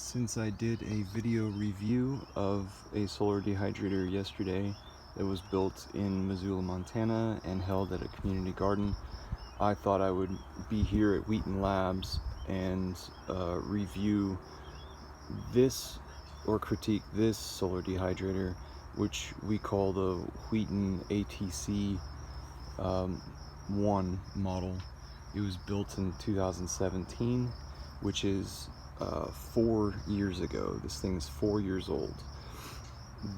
Since I did a video review of a solar dehydrator yesterday that was built in Missoula, Montana and held at a community garden, I thought I would be here at Wheaton Labs and review this or critique this solar dehydrator, which we call the WheatonATC1 model. It was built in 2017, which is 4 years ago. This thing is 4 years old.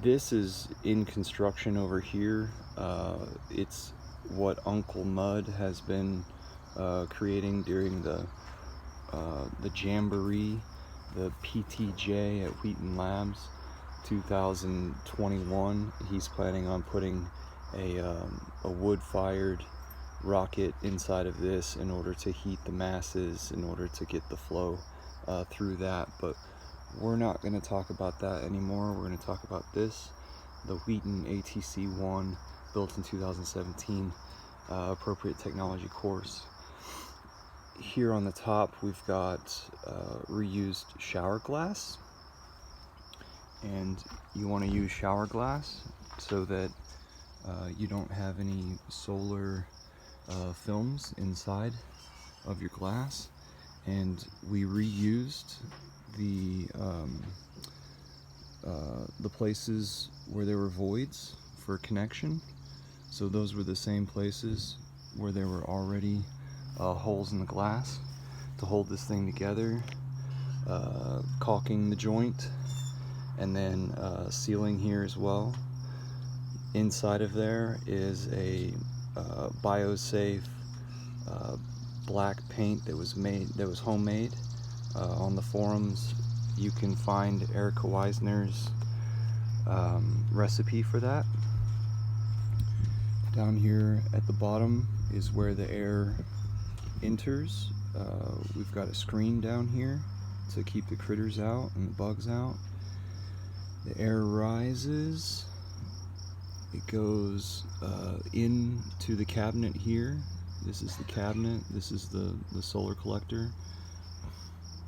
This is in construction over here. It's what Uncle Mud has been creating during the Jamboree, the PTJ at Wheaton Labs 2021. He's planning on putting a wood-fired rocket inside of this in order to heat the masses, in order to get the flow through that. But we're not going to talk about that anymore. We're going to talk about this, the WheatonATC1, built in 2017, appropriate technology course. Here on the top we've got reused shower glass, and you want to use shower glass so that you don't have any solar films inside of your glass. And we reused the places where there were voids for connection. So those were the same places where there were already holes in the glass to hold this thing together, caulking the joint, and then sealing here as well. Inside of there is a biosafe black paint that was homemade. On the forums you can find Erica Weisner's recipe for that. Down here at the bottom is where the air enters. We've got a screen down here to keep the critters out and the bugs out. The air rises, it goes into the cabinet here. This is the cabinet, this is the solar collector.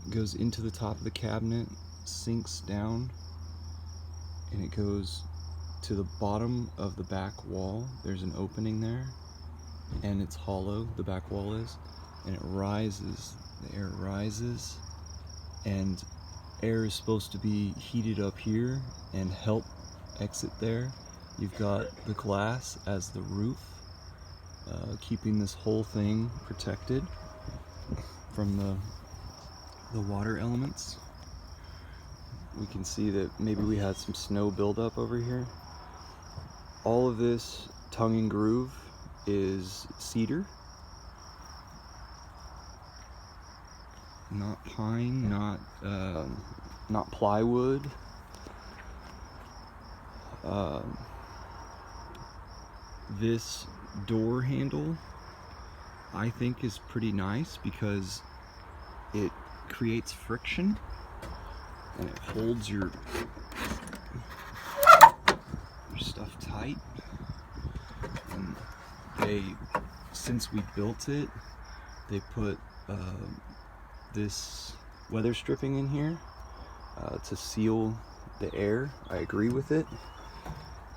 It goes into the top of the cabinet, sinks down, and it goes to the bottom of the back wall. There's an opening there, and it's hollow, the back wall is, and it rises. The air rises, and air is supposed to be heated up here and help exit there. You've got the glass as the roof, keeping this whole thing protected from the water elements. We can see that maybe we had some snow buildup over here. All of this tongue and groove is cedar, not pine, not plywood. This door handle I think is pretty nice because it creates friction and it holds your stuff tight. And since we built it, they put this weather stripping in here to seal the air. I agree with it.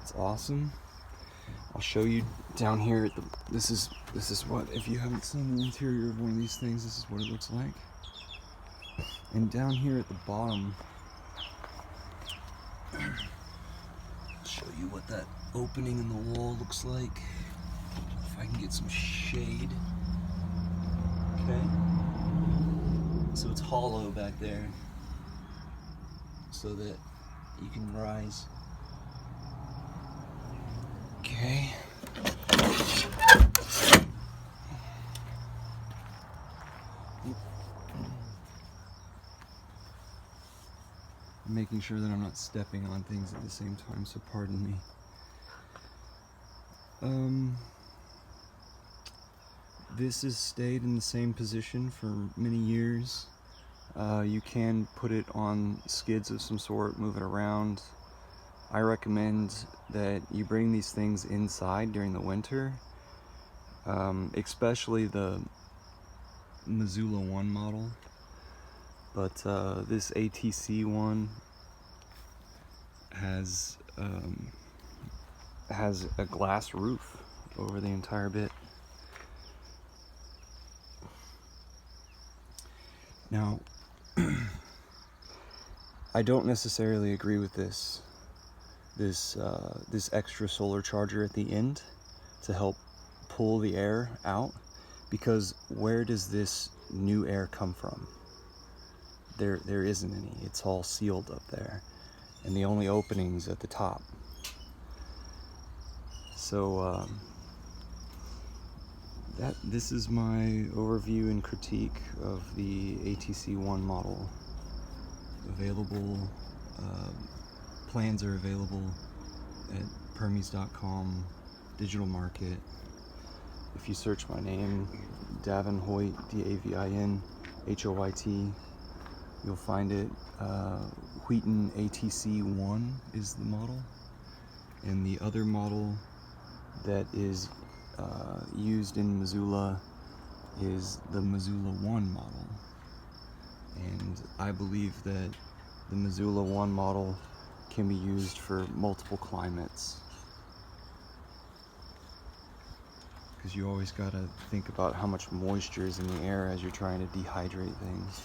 It's awesome. I'll show you down here at this is what, if you haven't seen the interior of one of these things, this is what it looks like. And down here at the bottom, I'll show you what that opening in the wall looks like. If I can get some shade. Okay. So it's hollow back there, so that you can rise. Okay. I'm making sure that I'm not stepping on things at the same time, so pardon me. This has stayed in the same position for many years. You can put it on skids of some sort, move it around. I recommend that you bring these things inside during the winter, especially the Missoula 1 model. But this ATC1 has a glass roof over the entire bit. Now, I don't necessarily agree with this extra solar charger at the end to help pull the air out, because where does this new air come from? There isn't any. It's all sealed up there, and the only opening's at the top. So this is my overview and critique of the ATC1 model. Available, plans are available at permies.com, digital market. If you search my name, Davin Hoyt, DAVIN HOYT, you'll find it. Wheaton ATC1 is the model, and the other model that is used in Missoula is the Missoula 1 model. And I believe that the Missoula 1 model can be used for multiple climates, because you always got to think about how much moisture is in the air as you're trying to dehydrate things.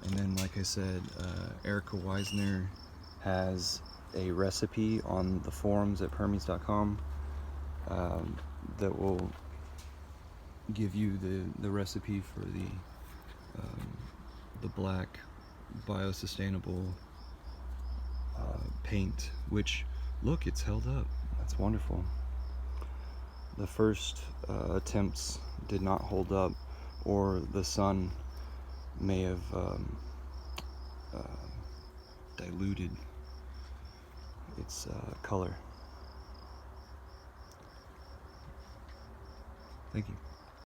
And then, like I said, Erica Weisner has a recipe on the forums at permies.com that will give you the recipe for the black biosustainable paint, which, look, it's held up. That's wonderful. The first attempts did not hold up, or the sun may have diluted its color. Thank you.